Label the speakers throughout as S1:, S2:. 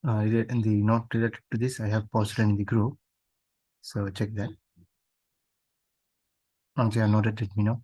S1: in the note related to this, I have posted in the group. So check that. Once you have noted, let me know.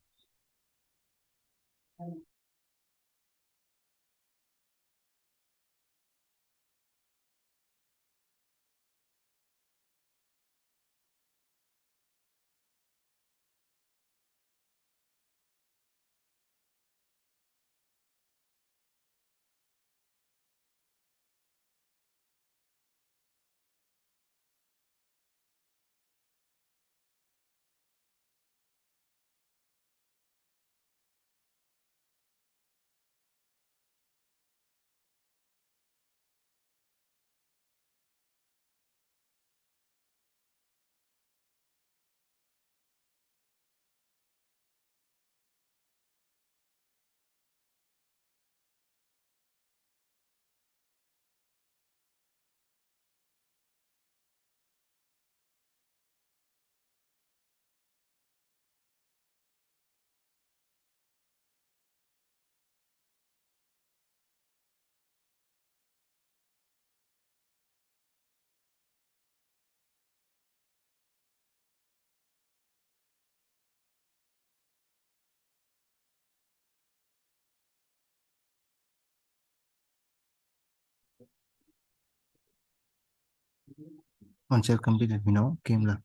S1: Once you have completed, let me know. Kimla.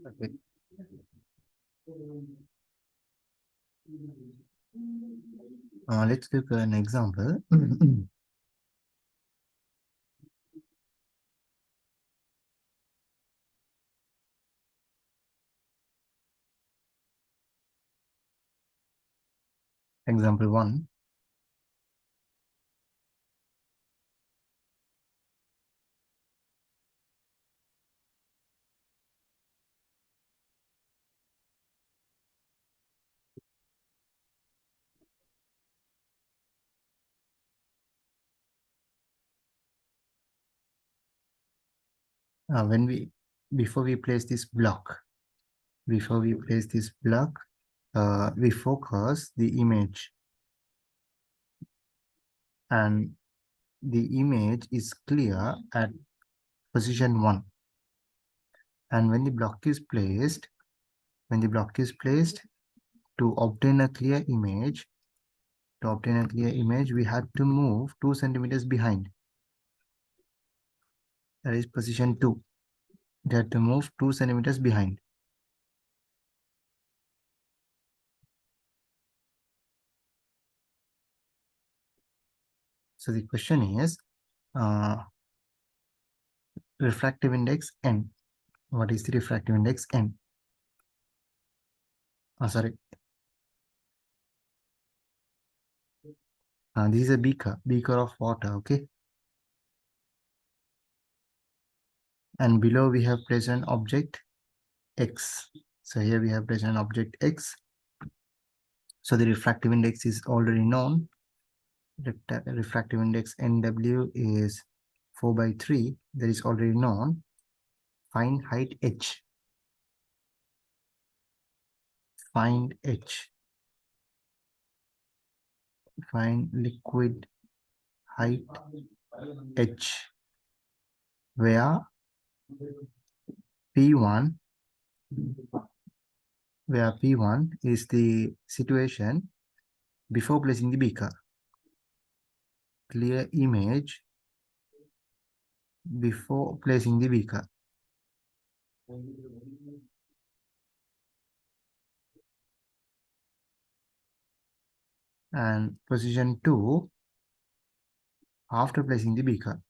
S1: Okay. Let's take an example. Example 1. Before we place this block, we focus the image, and the image is clear at position 1. And when the block is placed, to obtain a clear image, we have to move 2 centimeters behind. That is position 2. We have to move 2 centimeters behind. So the question is, refractive index n. What is the refractive index n? Sorry. This is a beaker of water, okay? and below we have placed an object X. So here we have placed an object X. So the refractive index is already known. Refractive index NW is 4 by 3. That is already known. Find height H. Find H. Find liquid height H, where P1 is the situation before placing the beaker. Clear image before placing the beaker. And position 2 after placing the beaker.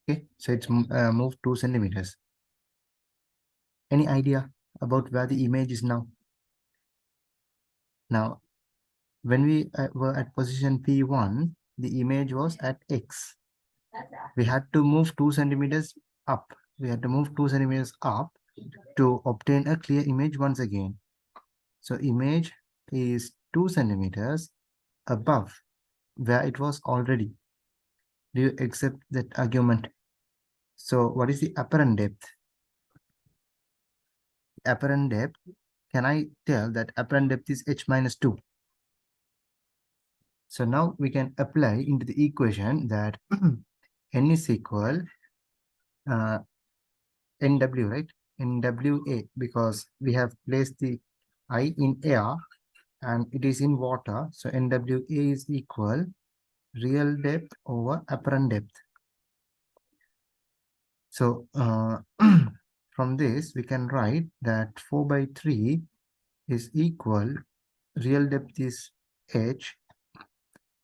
S1: Okay, so it's moved 2 centimeters. Any idea about where the image is now? Now, when we were at position P1, the image was at X. We had to move 2 centimeters up. We had to move 2 centimeters up to obtain a clear image once again. So image is 2 centimeters above where it was already. Do you accept that argument? So what is the apparent depth? Apparent depth, can I tell that apparent depth is h minus 2? So now we can apply into the equation that n is equal NW, right? NWA, because we have placed the I in air and it is in water. So NWA is equal real depth over apparent depth. So from this, we can write that 4 by 3 is equal, real depth is h,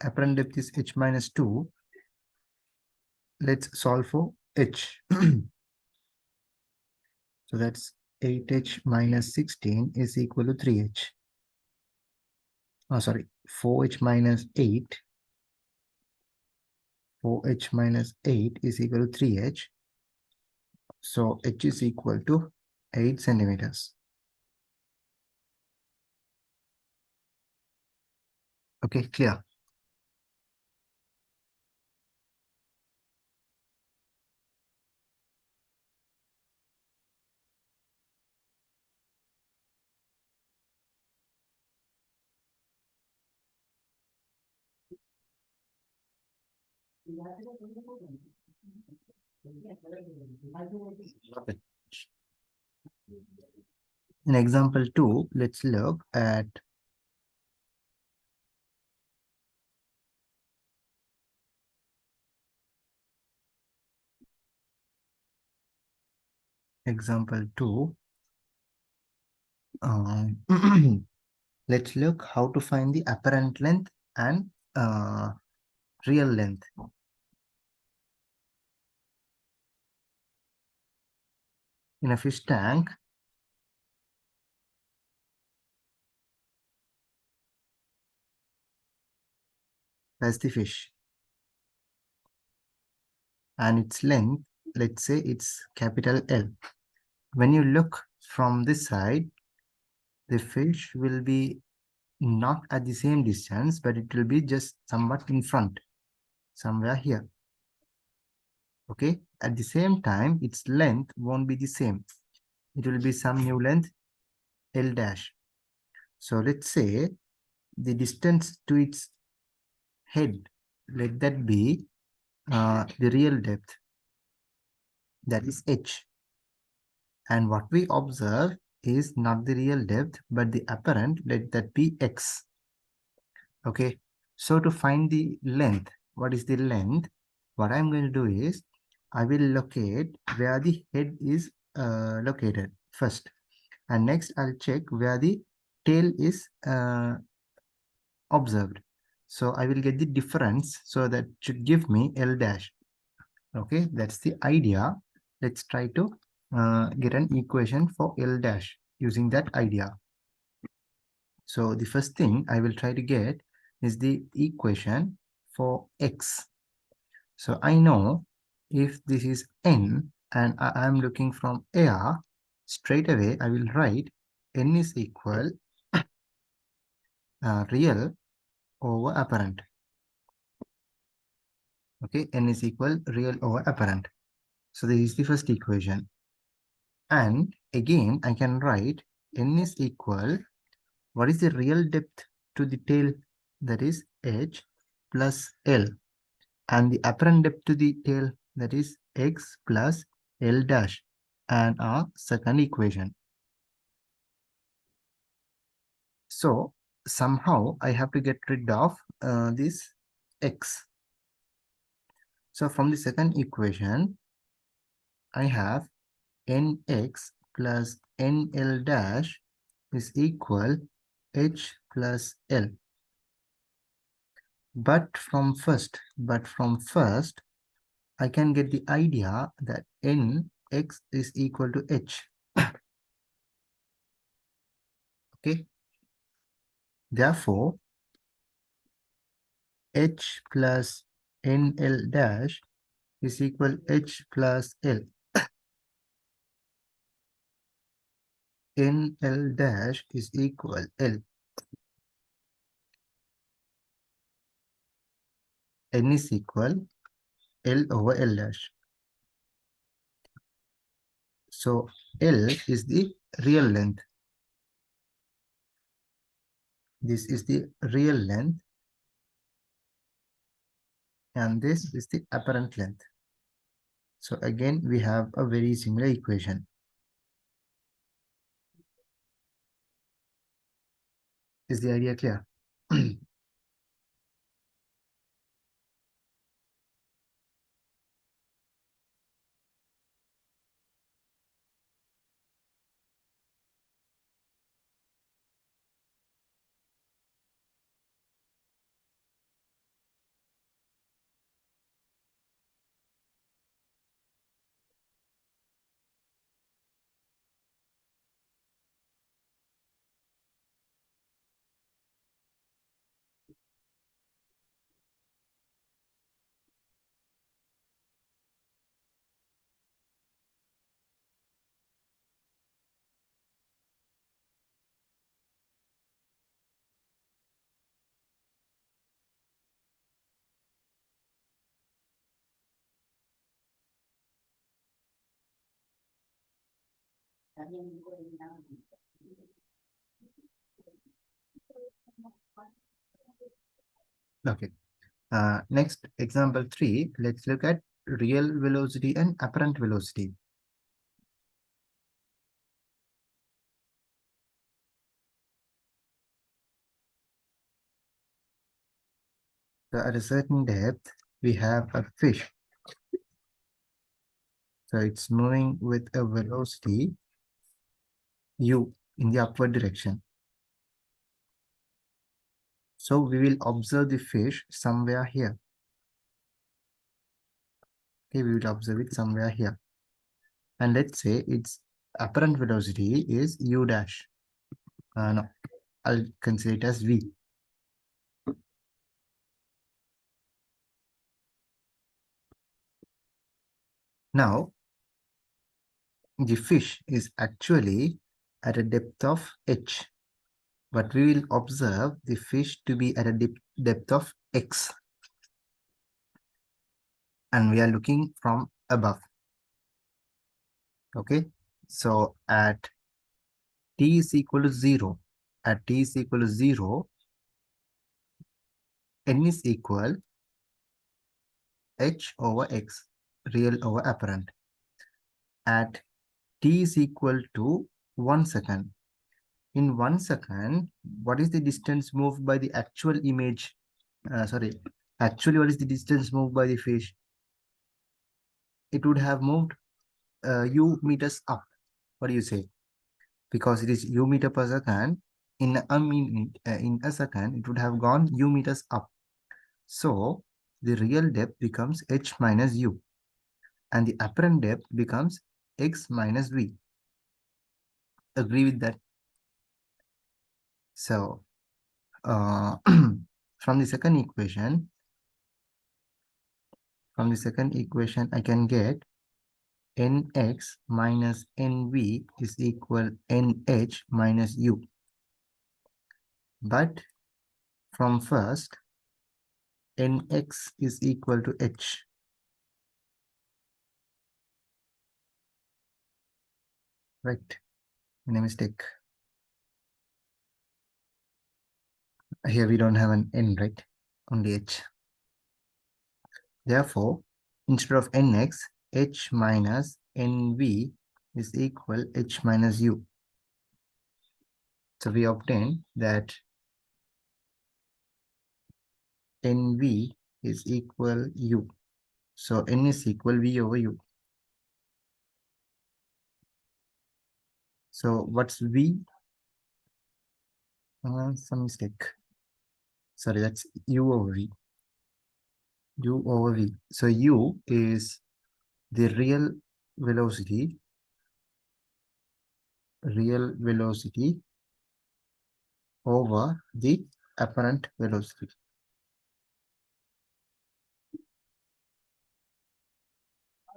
S1: apparent depth is h minus 2. Let's solve for h. So that's 8h minus 16 is equal to 3h. Oh, sorry, 4h minus 8. 4h minus 8 is equal to 3h. So h is equal to 8 centimeters. Okay, clear. In example 2, let's look at example 2. Let's look how to find the apparent length and real length. In a fish tank, that's the fish. And its length, let's say it's capital L. When you look from this side, the fish will be not at the same distance, but it will be just somewhat in front, somewhere here. Okay, at the same time, its length won't be the same. It will be some new length, L dash. So let's say the distance to its head, let that be the real depth, that is h. And what we observe is not the real depth, but the apparent, let that be x. Okay, so to find the length, what is the length? What I'm going to do is, I will locate where the head is located first. And next, I'll check where the tail is observed. So I will get the difference. So that should give me L dash. Okay, that's the idea. Let's try to get an equation for L dash using that idea. So the first thing I will try to get is the equation for x. So I know if this is n and I am looking from AR, straight away I will write n is equal real over apparent. Okay, n is equal real over apparent. So this is the first equation. And again, I can write n is equal, what is the real depth to the tail? That is h plus L. And the apparent depth to the tail, that is x plus L dash. And our second equation. So somehow I have to get rid of this x. So from the second equation, I have nx plus nl dash is equal h plus L. But from first, I can get the idea that nx is equal to h. Okay. Therefore, h plus nl dash is equal h plus L. nl dash is equal L. N is equal L over L dash. So L is the real length. This is the real length and this is the apparent length. So again, we have a very similar equation. Is the idea clear? Okay. Next, example 3, let's look at real velocity and apparent velocity. So at a certain depth, we have a fish. So it's moving with a velocity u in the upward direction. So we will observe the fish somewhere here. Okay, we will observe it somewhere here. And let's say its apparent velocity is u dash. No, I'll consider it as v. Now, the fish is actually at a depth of h, but we will observe the fish to be at a depth of x. And we are looking from above. Okay, so at t is equal to 0, at t is equal to 0, n is equal h over x, real over apparent. At t is equal to 1 second. In 1 second, what is the distance moved by the actual image? Actually, what is the distance moved by the fish? It would have moved u meters up. What do you say? Because it is u meter per second, in a second, it would have gone u meters up. So the real depth becomes h minus u, and the apparent depth becomes x minus v. Agree with that? So from the second equation, I can get nx minus nv is equal nh minus u. But from first, nx is equal to h. Right? A mistake. Here we don't have an n, right? Only h. Therefore, instead of nx, h minus nv is equal h minus u. So we obtain that nv is equal u. So n is equal v over u. So what's v? Some mistake. Sorry, that's u over v. U over v. So u is the real velocity over the apparent velocity.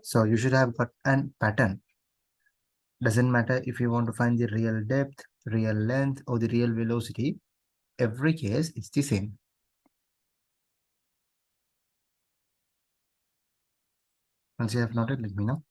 S1: So you should have got an pattern. Doesn't matter if you want to find the real depth, real length, or the real velocity. Every case, it's the same. Once you have noted, let me know.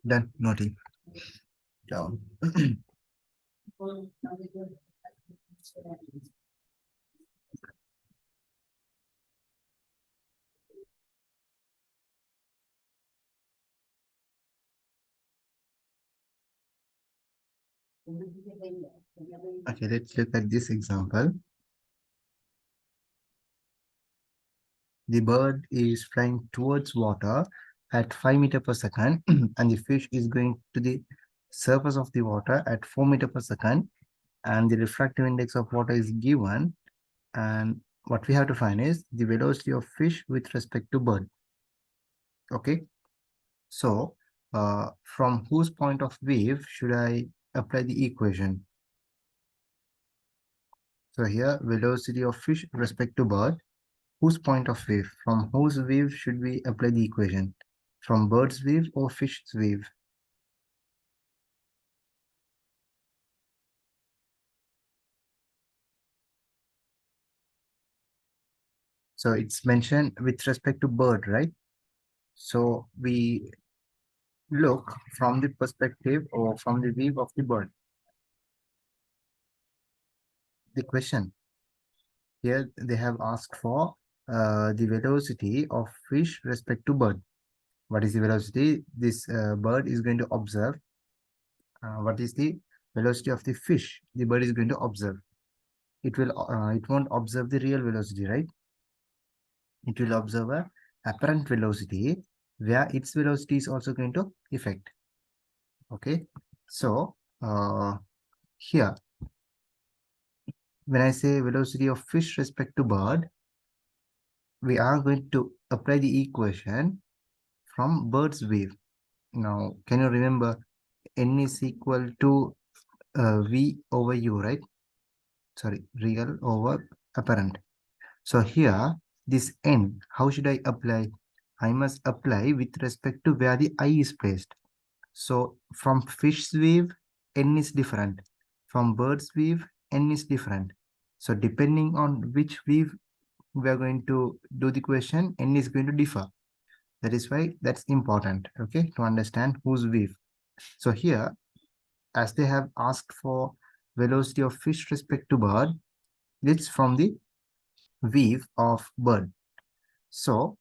S1: Done. Noting down. Okay, let's look at this example. The bird is flying towards water at 5 meters per second, and the fish is going to the surface of the water at 4 meters per second, and the refractive index of water is given. And what we have to find is the velocity of fish with respect to bird. Okay, so from whose point of view should I apply the equation? So here, velocity of fish with respect to bird. Whose point of view? From whose view should we apply the equation? From bird's view or fish's view? So it's mentioned with respect to bird, right? So we look from the perspective or from the view of the bird. The question here, they have asked for the velocity of fish respect to bird. What is the velocity this bird is going to observe? What is the velocity of the fish the bird is going to observe? It won't observe the real velocity, right? It will observe a apparent velocity where its velocity is also going to affect. Okay, so here when I say velocity of fish respect to bird, we are going to apply the equation from bird's wave. Now, can you remember n is equal to v over u, right? Sorry, real over apparent. So here, this n, how should I apply? I must apply with respect to where the eye is placed. So from fish's wave, n is different. From bird's wave, n is different. So depending on which wave we are going to do the question, n is going to differ. That is why that's important, okay, to understand whose wave. So here, as they have asked for velocity of fish respect to bird, it's from the wave of bird. So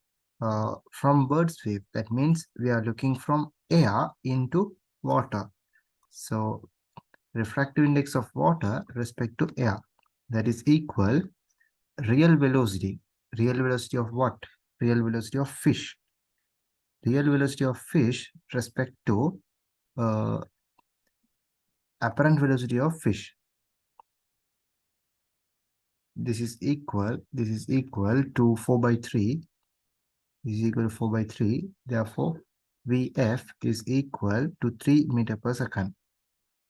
S1: from bird's wave, that means we are looking from air into water. So refractive index of water respect to air, that is equal real velocity. Real velocity of what? Real velocity of fish. Real velocity of fish respect to uh, apparent velocity of fish. This is equal to 4 by 3. This is equal to 4 by 3. Therefore, Vf is equal to 3 meter per second.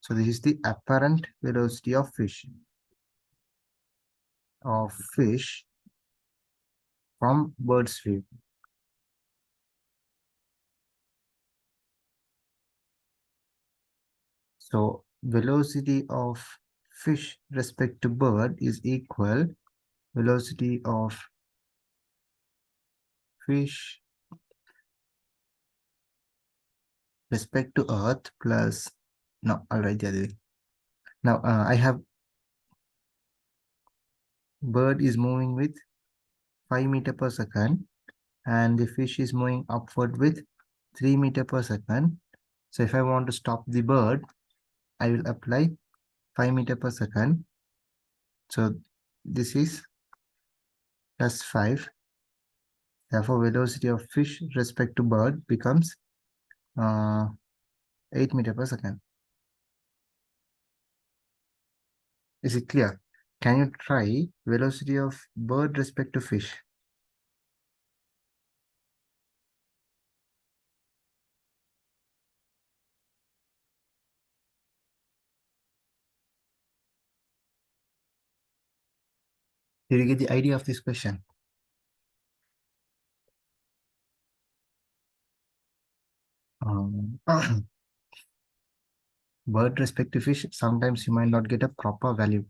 S1: So this is the apparent velocity of fish from bird's view. So velocity of fish respect to bird is equal velocity of fish respect to earth plus, no, I'll write the other way. Now I have bird is moving with 5 meter per second and the fish is moving upward with 3 meter per second. So if I want to stop the bird, I will apply 5 meter per second. So this is plus 5. Therefore, velocity of fish respect to bird becomes 8 meter per second. Is it clear? Can you try velocity of bird respect to fish? Did you get the idea of this question? Um, bird respect to fish, sometimes you might not get a proper value.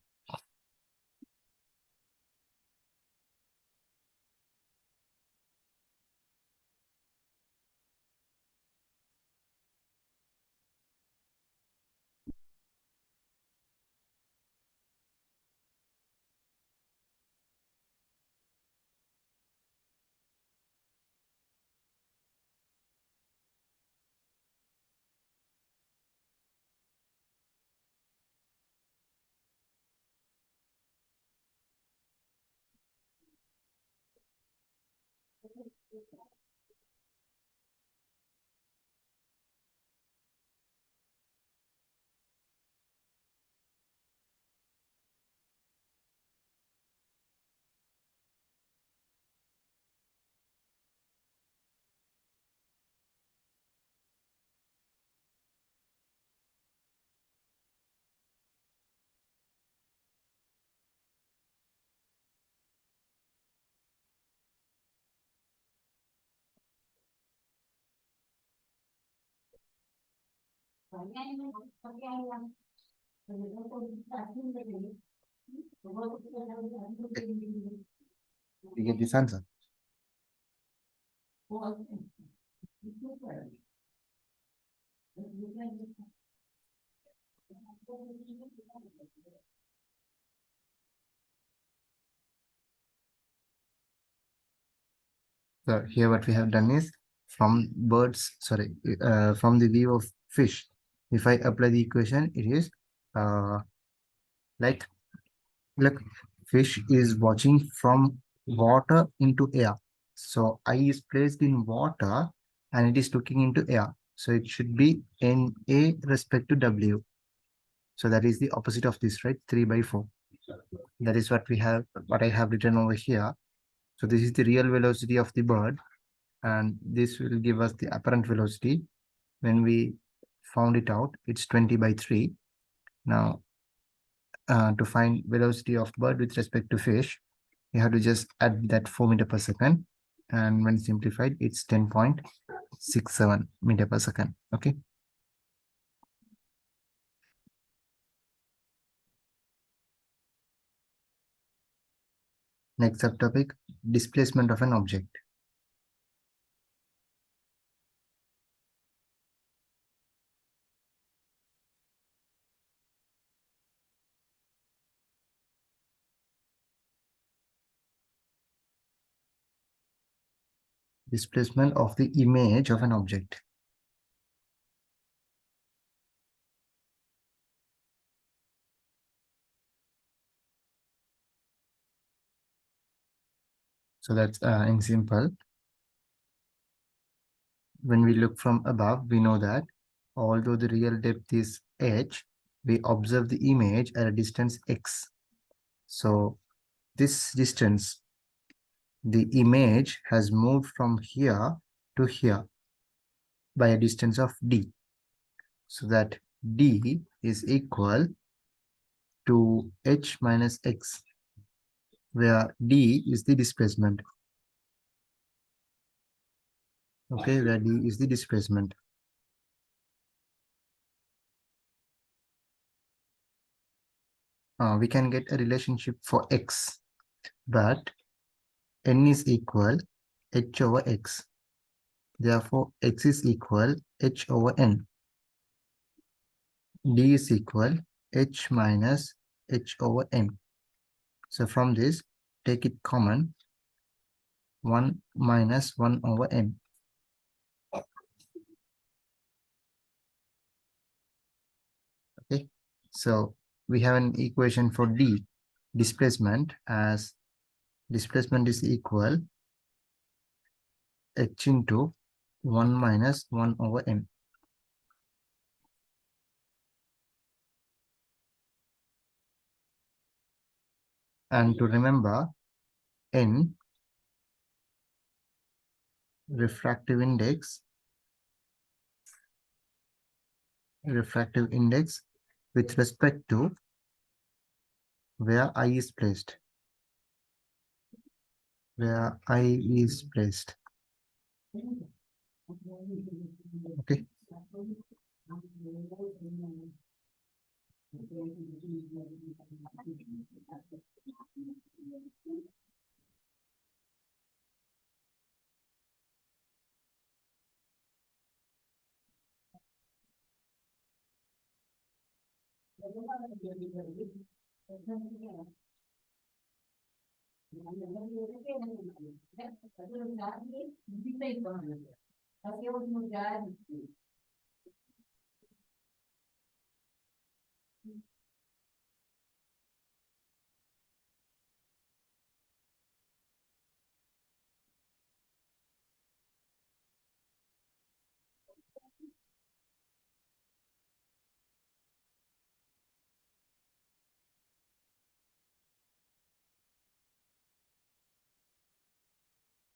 S1: You get this answer. So here what we have done is from from the view of fish, if I apply the equation, it is uh, like, look, fish is watching from water into air. So I is placed in water and it is looking into air. So it should be NA respect to W. So that is the opposite of this, right? 3 by 4. That is what we have, what I have written over here. So this is the real velocity of the bird, and this will give us the apparent velocity. When we found it out, it's 20 by 3. Now, to find velocity of bird with respect to fish, you have to just add that 4 meter per second. And when simplified, it's 10.67 meter per second. Okay. Next subtopic, displacement of an object. Displacement of the image of an object. So that's in simple. When we look from above, we know that although the real depth is h, we observe the image at a distance x. So this distance, the image has moved from here to here by a distance of d. So that d is equal to h minus x, where d is the displacement. Okay, where d is the displacement. We can get a relationship for x, but n is equal h over x. Therefore, x is equal h over n. D is equal h minus h over n. So from this, take it common, 1 minus 1 over n. Okay, so we have an equation for D, displacement, as displacement is equal h into 1 minus 1 over n. And to remember, n, refractive index with respect to where I is placed. Where I is placed. Okay.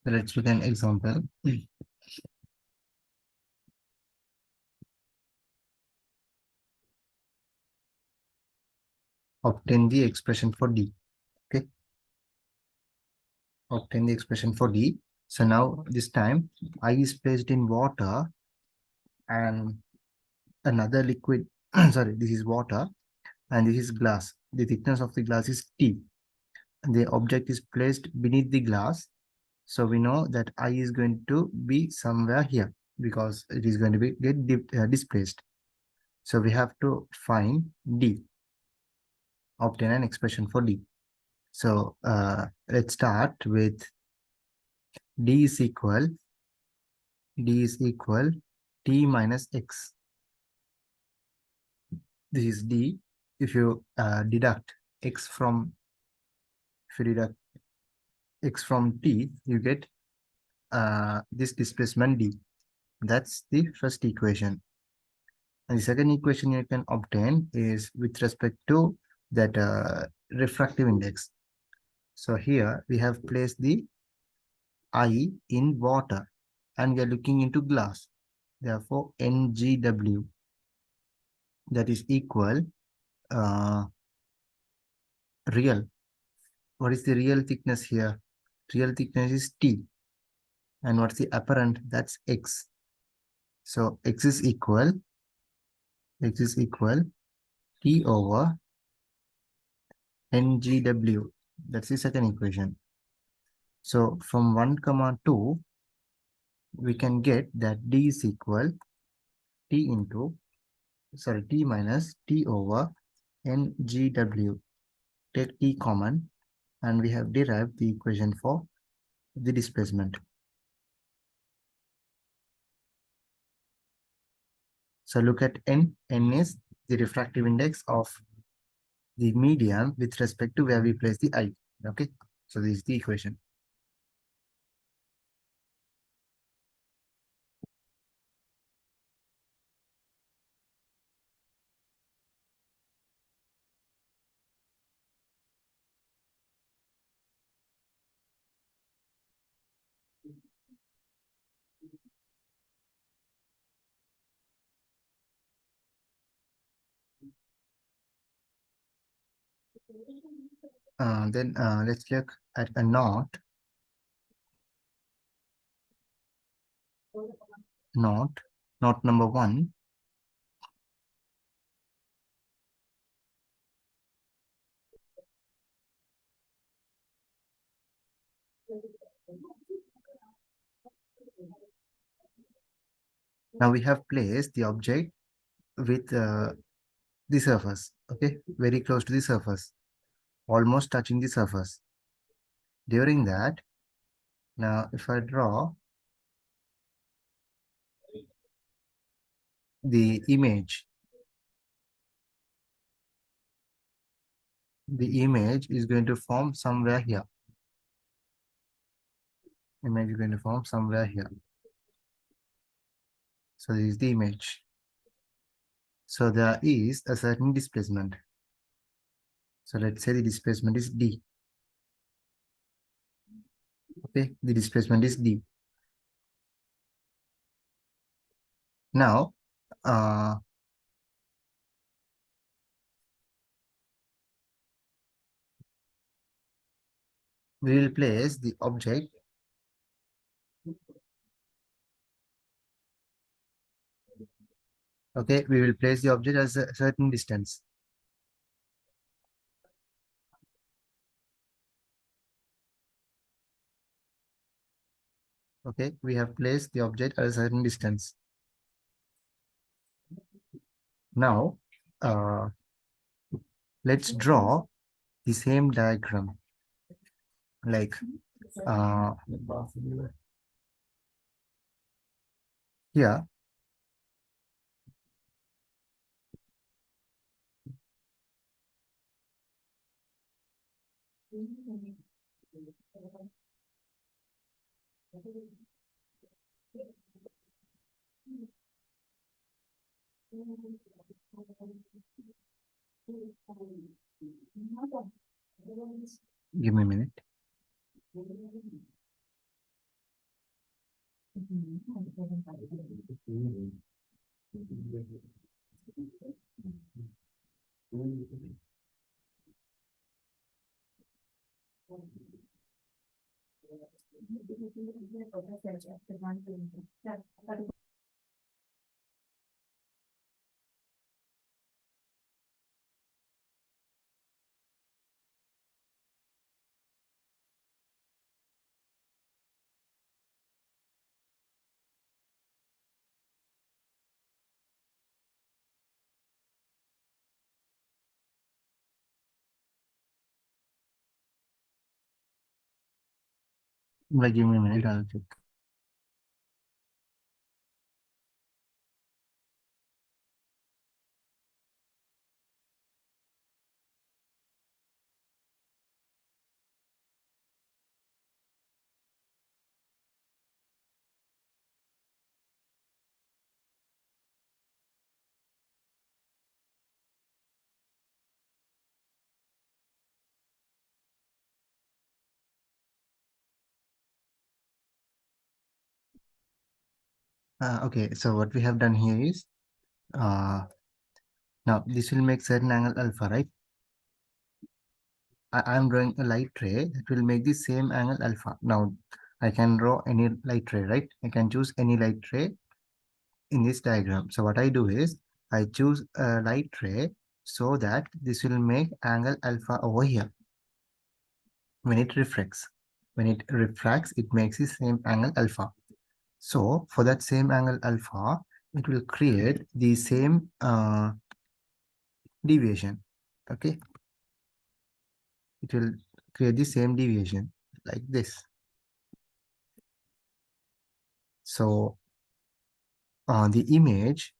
S1: Let's look at an example. Obtain the expression for D. Okay. Obtain the expression for D. So now this time I is placed in water and another liquid. Sorry, this is water and this is glass. The thickness of the glass is T. And the object is placed beneath the glass. So we know that I is going to be somewhere here because it is going to be displaced. So we have to find D, obtain an expression for D. So let's start with D is equal T minus X. This is D. If you deduct X from T, you get this displacement D. That's the first equation. And the second equation you can obtain is with respect to that refractive index. So here we have placed the I in water and we are looking into glass. Therefore, NGW, that is equal real. What is the real thickness here? Real thickness is T. And what's the apparent? That's X. So X is equal T over NGW. That's the second equation. So from 1 comma 2, we can get that d is equal t into, sorry, t minus t over ngw. Take t common, and we have derived the equation for the displacement. So look at n. N is the refractive index of the medium with respect to where we place the eye. Okay, so this is the equation. Then let's look at a knot. Knot number 1. Now we have placed the object with the surface, okay, very close to the surface, almost touching the surface. During that, now if I draw the image, the image is going to form somewhere here. Image is going to form somewhere here. So this is the image. So there is a certain displacement. So let's say the displacement is d. Okay, the displacement is d. Now, we will place the object okay, we will place the object as a certain distance. Okay, we have placed the object at a certain distance. Now, let's draw the same diagram. Like, here, give me a minute. Like, give me a minute, I'll check. Okay, so what we have done here is, now this will make certain angle alpha, right? I am drawing a light ray that will make the same angle alpha. Now, I can draw any light ray, right? I can choose any light ray in this diagram. So what I do is, I choose a light ray so that this will make angle alpha over here when it refracts. When it refracts, it makes the same angle alpha. So for that same angle alpha, it will create the same deviation. Okay, it will create the same deviation like this. So the image,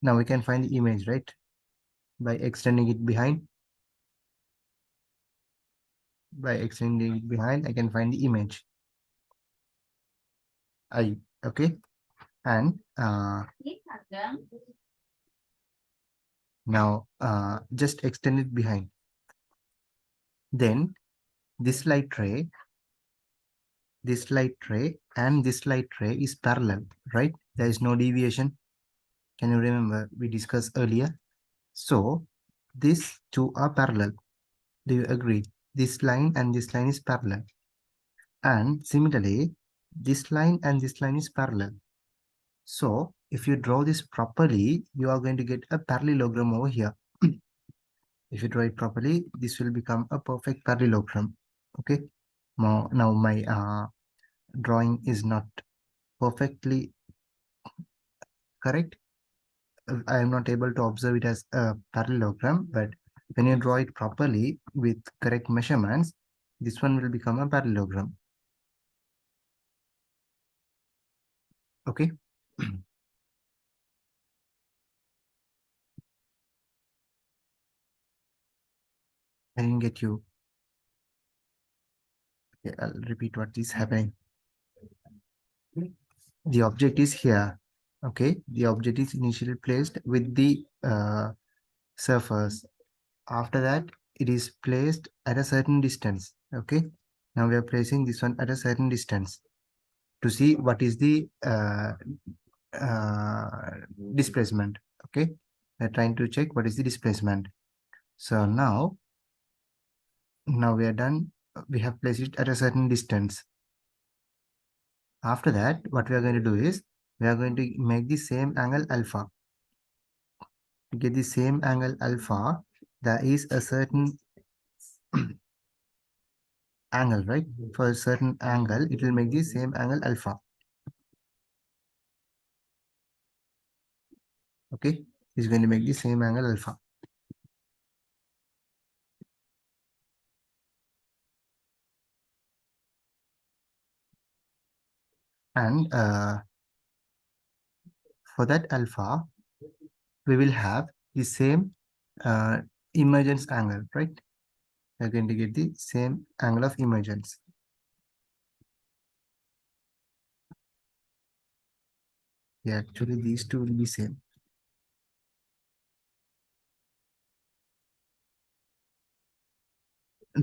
S1: now we can find the image, right? By extending it behind. By extending it behind, I can find the image. Okay, and now just extend it behind. Then this light ray, this light ray, and this light ray is parallel, right? There is no deviation. Can you remember we discussed earlier? So these two are parallel. Do you agree? This line and this line is parallel. And similarly, this line and this line is parallel. So if you draw this properly, you are going to get a parallelogram over here. If you draw it properly, this will become a perfect parallelogram. Okay. Now my drawing is not perfectly correct. I am not able to observe it as a parallelogram, but when you draw it properly with correct measurements, this one will become a parallelogram. Okay. I didn't get you. Okay, I'll repeat what is happening. The object is here. Okay, the object is initially placed with the surface. After that, it is placed at a certain distance. Okay, now we are placing this one at a certain distance to see what is the uh, displacement. Okay, we're trying to check what is the displacement. So now we are done. We have placed it at a certain distance. After that, what we are going to do is we are going to make the same angle alpha. To get the same angle alpha, there is a certain angle, right? For a certain angle, it will make the same angle alpha. Okay, it's going to make the same angle alpha. And for that alpha, we will have the same uh, emergence angle, right? We're going to get the same angle of emergence. Yeah, actually these two will be same.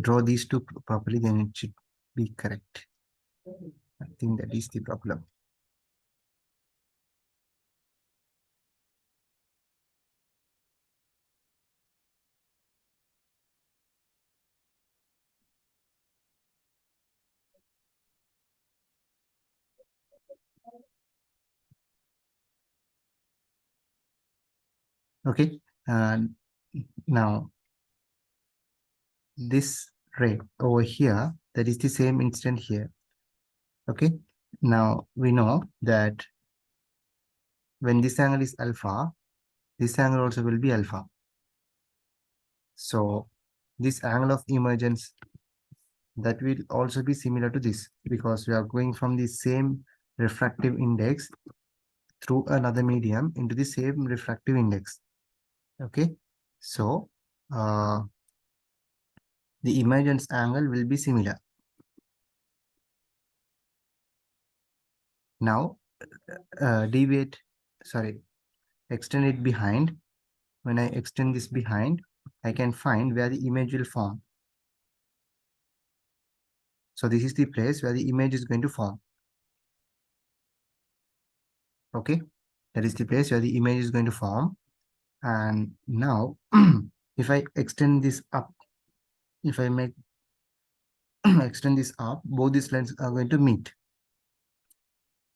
S1: Draw these two properly, then it should be correct. I think that is the problem. Okay, now this ray over here, that is the same instant here. Okay, now we know that when this angle is alpha, this angle also will be alpha. So this angle of emergence, that will also be similar to this, because we are going from the same refractive index through another medium into the same refractive index. Okay, so the emergence angle will be similar. Now extend it behind. When I extend this behind, I can find where the image will form. So this is the place where the image is going to form. Okay, that is the place where the image is going to form. And now if I extend this up, if I make extend this up, both these lines are going to meet.